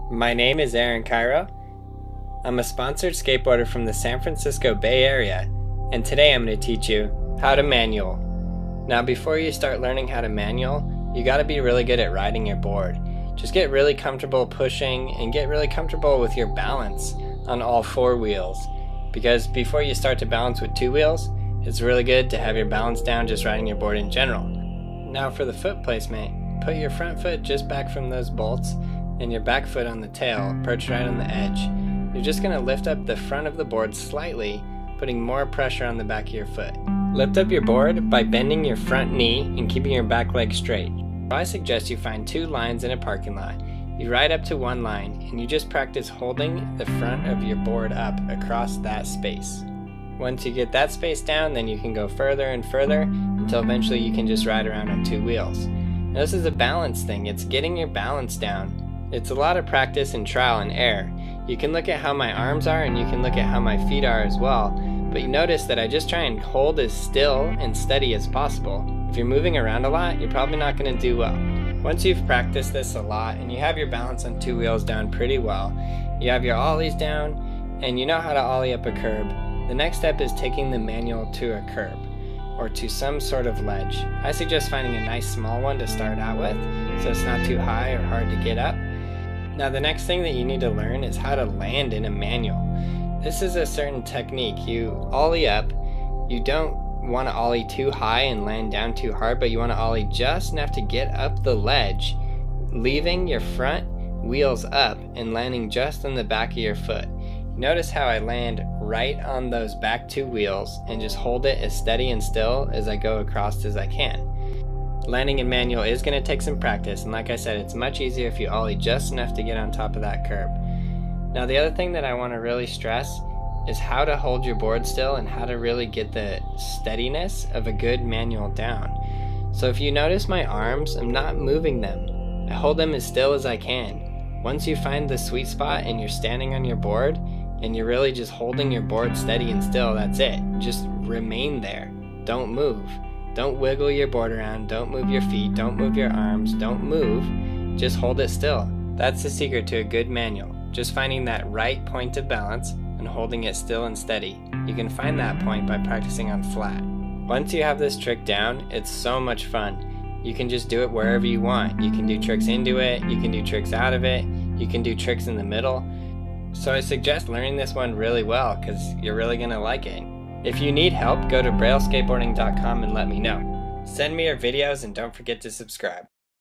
My name is Aaron Cairo. I'm a sponsored skateboarder from the San Francisco Bay Area, and today I'm going to teach you how to manual. Now before you start learning how to manual, you got to be really good at riding your board. Just get really comfortable pushing and get really comfortable with your balance on all four wheels, because before you start to balance with two wheels, it's really good to have your balance down just riding your board in general. Now for the foot placement, put your front foot just back from those bolts and your back foot on the tail, perched right on the edge. You're just going to lift up the front of the board slightly, putting more pressure on the back of your foot. Lift up your board by bending your front knee and keeping your back leg straight. I suggest you find two lines in a parking lot. You ride up to one line and you just practice holding the front of your board up across that space. Once you get that space down, then you can go further and further until eventually you can just ride around on two wheels. Now this is a balance thing. It's getting your balance down. It's a lot of practice and trial and error. You can look at how my arms are and you can look at how my feet are as well, but you notice that I just try and hold as still and steady as possible. If you're moving around a lot, you're probably not going to do well. Once you've practiced this a lot and you have your balance on two wheels down pretty well, you have your ollies down and you know how to ollie up a curb, the next step is taking the manual to a curb or to some sort of ledge. I suggest finding a nice small one to start out with so it's not too high or hard to get up. Now the next thing that you need to learn is how to land in a manual. This is a certain technique. You ollie up. You don't want to ollie too high and land down too hard, but you want to ollie just enough to get up the ledge, leaving your front wheels up and landing just on the back of your foot. Notice how I land right on those back two wheels and just hold it as steady and still as I go across as I can. Landing in manual is going to take some practice, and like I said, it's much easier if you ollie just enough to get on top of that curb. Now the other thing that I want to really stress is how to hold your board still and how to really get the steadiness of a good manual down. So if you notice my arms, I'm not moving them. I hold them as still as I can. Once you find the sweet spot and you're standing on your board and you're really just holding your board steady and still, that's it. Just remain there. Don't move. Don't wiggle your board around, don't move your feet, don't move your arms, don't move, just hold it still. That's the secret to a good manual, just finding that right point of balance and holding it still and steady. You can find that point by practicing on flat. Once you have this trick down, it's so much fun. You can just do it wherever you want. You can do tricks into it, you can do tricks out of it, you can do tricks in the middle. So I suggest learning this one really well because you're really going to like it. If you need help, go to brailleskateboarding.com and let me know. Send me your videos and don't forget to subscribe.